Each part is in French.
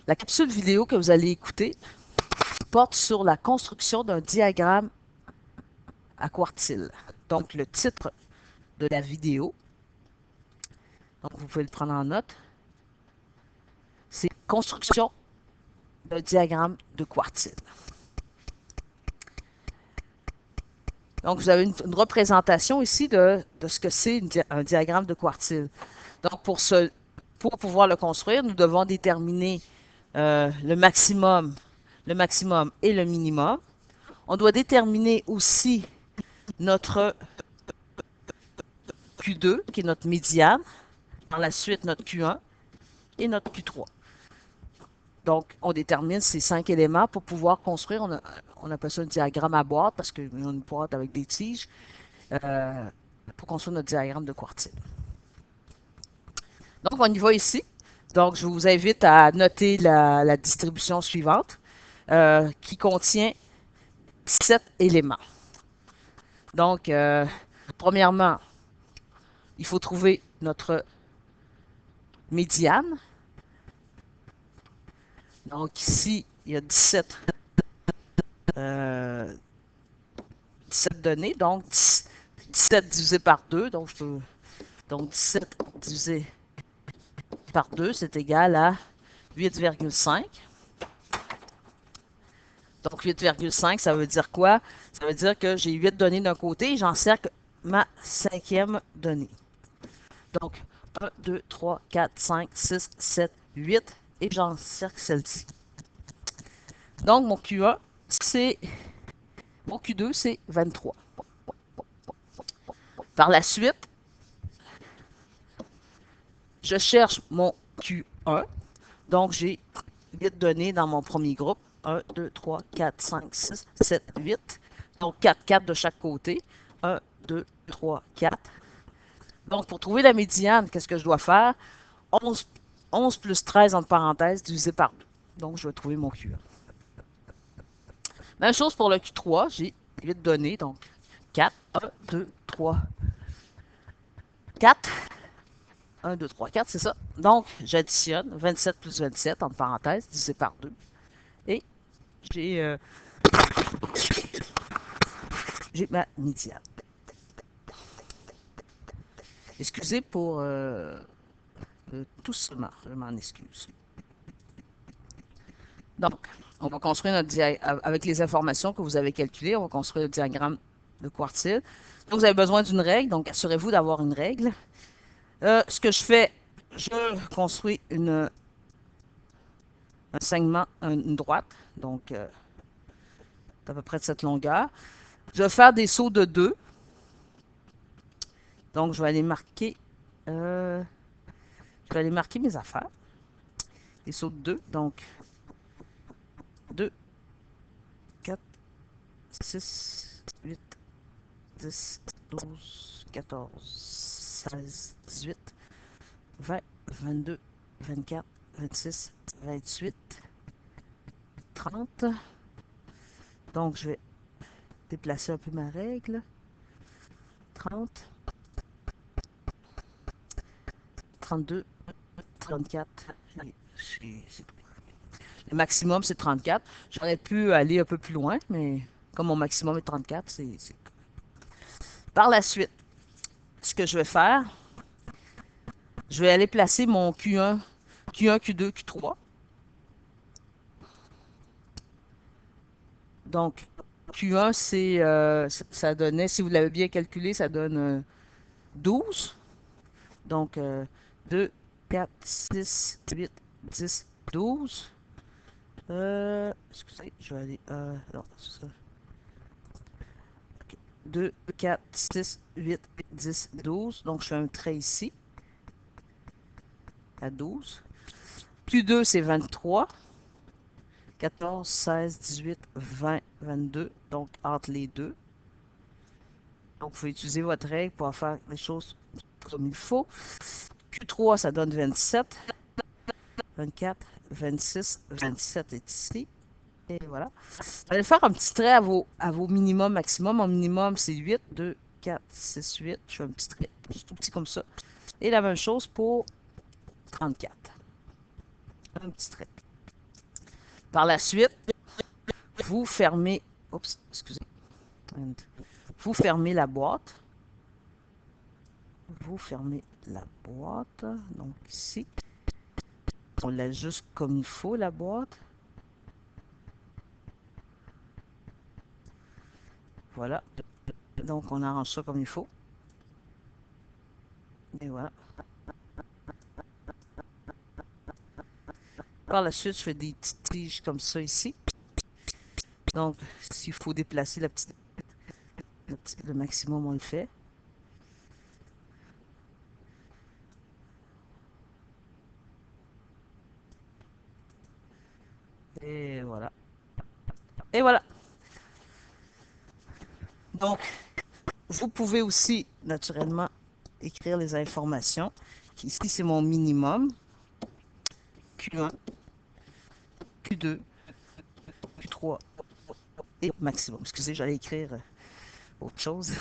La capsule vidéo que vous allez écouter porte sur la construction d'un diagramme à quartile. Donc, le titre de la vidéo, donc vous pouvez le prendre en note, c'est Construction d'un diagramme de quartile. Donc, vous avez une représentation ici de ce que c'est un diagramme de quartile. Donc, pour pouvoir le construire, nous devons déterminer le maximum et le minimum. On doit déterminer aussi notre Q2, qui est notre médiane, par la suite notre Q1 et notre Q3. Donc, on détermine ces 5 éléments pour pouvoir construire. On appelle ça un diagramme à boîte parce qu'on a une boîte avec des tiges euh, pour construire notre diagramme de quartile. Donc, on y va ici. Donc, je vous invite à noter la distribution suivante qui contient 7 éléments. Donc, premièrement, il faut trouver notre médiane. Donc, ici, il y a 17 données. Donc, 17 divisé par 2. Donc, 17 divisé par 2, c'est égal à 8,5. Donc, 8,5, ça veut dire quoi? Ça veut dire que j'ai 8 données d'un côté et j'encercle ma 5e donnée. Donc, 1, 2, 3, 4, 5, 6, 7, 8 et j'encercle celle-ci. Donc, mon Q2, c'est 23. Par la suite, je cherche mon Q1. Donc, j'ai 8 données dans mon premier groupe. 1, 2, 3, 4, 5, 6, 7, 8. Donc, 4 de chaque côté. 1, 2, 3, 4. Donc, pour trouver la médiane, qu'est-ce que je dois faire? 11 plus 13 entre parenthèses divisé par 2. Donc, je vais trouver mon Q1. Même chose pour le Q3. J'ai 8 données. Donc, 4, 1, 2, 3, 4. 1, 2, 3, 4, c'est ça. Donc, j'additionne 27 plus 27 entre parenthèses divisé par 2. Et j'ai ma médiane. Excusez pour tout cela, je m'en excuse. Donc, on va construire notre avec les informations que vous avez calculées, on va construire le diagramme de quartile. Donc, vous avez besoin d'une règle, donc assurez-vous d'avoir une règle. Ce que je fais, je construis un segment, une droite, donc à peu près de cette longueur. Je vais faire des sauts de 2. Donc, je vais aller marquer mes affaires. Des sauts de 2, donc 2, 4, 6, 8, 10, 12, 14, 16, 18, 20, 22, 24, 26, 28, 30. Donc, je vais déplacer un peu ma règle. 30, 32, 34. Le maximum, c'est 34. J'aurais pu aller un peu plus loin, mais comme mon maximum est 34, c'est... Par la suite, ce que je vais faire, je vais aller placer mon Q1, Q2, Q3. Donc, Q1, ça donnait, si vous l'avez bien calculé, ça donne 12. Donc, 2, 4, 6, 8, 10, 12. Excusez, je vais aller... non, c'est ça. Okay. 2, 4, 6, 8, 10, 12. Donc, je fais un trait ici, à 12. Q2, c'est 23. 14, 16, 18, 20, 22. Donc, entre les deux. Donc, vous pouvez utiliser votre règle pour faire les choses comme il faut. Q3, ça donne 27. 24, 26, 27 est ici. Et voilà. Vous allez faire un petit trait à vos minimums, maximum. Mon minimum, c'est 8, 2, 4, 6, 8. Je fais un petit trait, juste tout petit comme ça. Et la même chose pour 34. Un petit trait. Par la suite, vous fermez, oups, excusez, vous fermez la boîte. Vous fermez la boîte, donc ici. On l'ajuste comme il faut, la boîte. Voilà. Donc, on arrange ça comme il faut. Et voilà. Par la suite, je fais des petites tiges comme ça ici. Donc, s'il faut déplacer le maximum, on le fait. Et voilà. Et voilà. Donc, vous pouvez aussi, naturellement, écrire les informations. Ici, c'est mon minimum. Q1, Q2, Q3 et maximum. Excusez, j'allais écrire autre chose.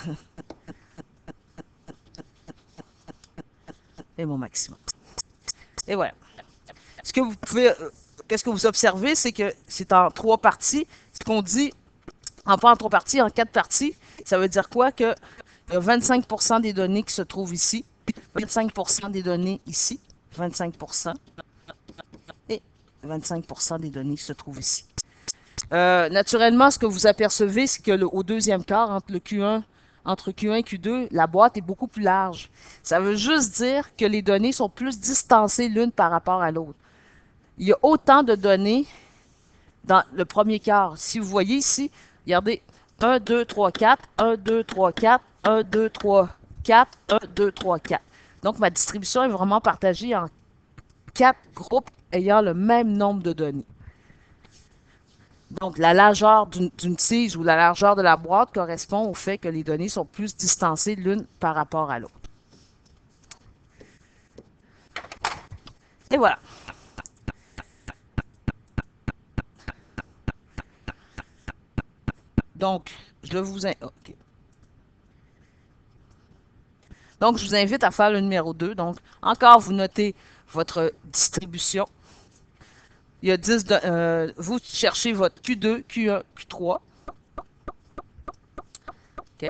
Et mon maximum. Et voilà. Ce que vous pouvez, qu'est-ce que vous observez, c'est que c'est en 3 parties. Ce qu'on dit, pas en 3 parties, en 4 parties, ça veut dire quoi? Que il y a 25% des données qui se trouvent ici, 25% des données ici, 25% et 25% des données qui se trouvent ici. Naturellement, ce que vous apercevez, c'est que au deuxième quart, entre Q1 et Q2, la boîte est beaucoup plus large. Ça veut juste dire que les données sont plus distancées l'une par rapport à l'autre. Il y a autant de données dans le premier quart. Si vous voyez ici, regardez, 1, 2, 3, 4, 1, 2, 3, 4, 1, 2, 3, 4, 1, 2, 3, 4. Donc, ma distribution est vraiment partagée en 4 groupes ayant le même nombre de données. Donc, la largeur d'une tige ou la largeur de la boîte correspond au fait que les données sont plus distancées l'une par rapport à l'autre. Et voilà. Donc, je vous okay. Donc, je vous invite à faire le numéro 2. Donc, encore, vous notez votre distribution. Il y a 10 vous cherchez votre Q2, Q1, Q3. Okay.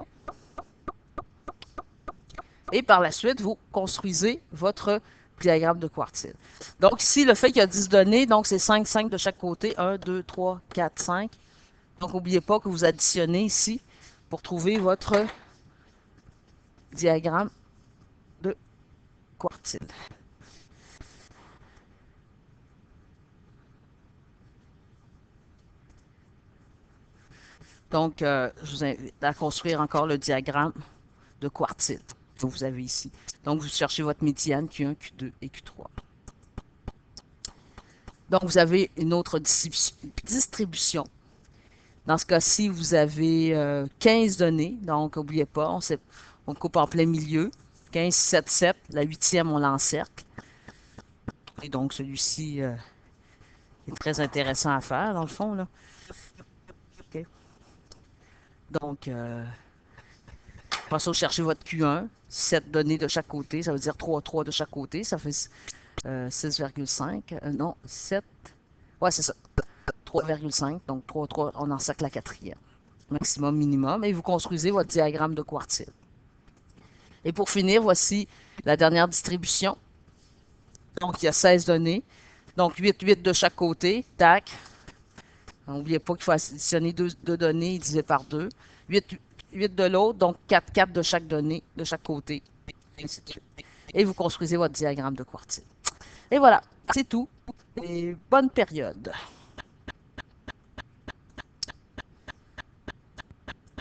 Et par la suite, vous construisez votre diagramme de quartile. Donc ici, le fait qu'il y a 10 données, donc c'est 5, 5 de chaque côté. 1, 2, 3, 4, 5. Donc n'oubliez pas que vous additionnez ici pour trouver votre diagramme de quartile. Donc, je vous invite à construire encore le diagramme de quartile que vous avez ici. Donc, vous cherchez votre médiane Q1, Q2 et Q3. Donc, vous avez une autre distribution. Dans ce cas-ci, vous avez 15 données. Donc, n'oubliez pas, on coupe en plein milieu. 15, 7, 7. La huitième, on l'encercle. Et donc, celui-ci est très intéressant à faire, dans le fond, là. Okay. Donc, après ça, vous cherchez votre Q1. 7 données de chaque côté. Ça veut dire 3, 3 de chaque côté. Ça fait 6,5. Non, 7. Ouais, c'est ça. 3,5. Donc, 3, 3, on encercle la quatrième. Maximum, minimum. Et vous construisez votre diagramme de quartile. Et pour finir, voici la dernière distribution. Donc, il y a 16 données. Donc, 8, 8 de chaque côté. Tac. N'oubliez pas qu'il faut additionner 2 données divisé par 2. 8, 8 de l'autre. Donc, 4, 4 de chaque donnée, de chaque côté. Et vous construisez votre diagramme de quartile. Et voilà, c'est tout. Et bonne période.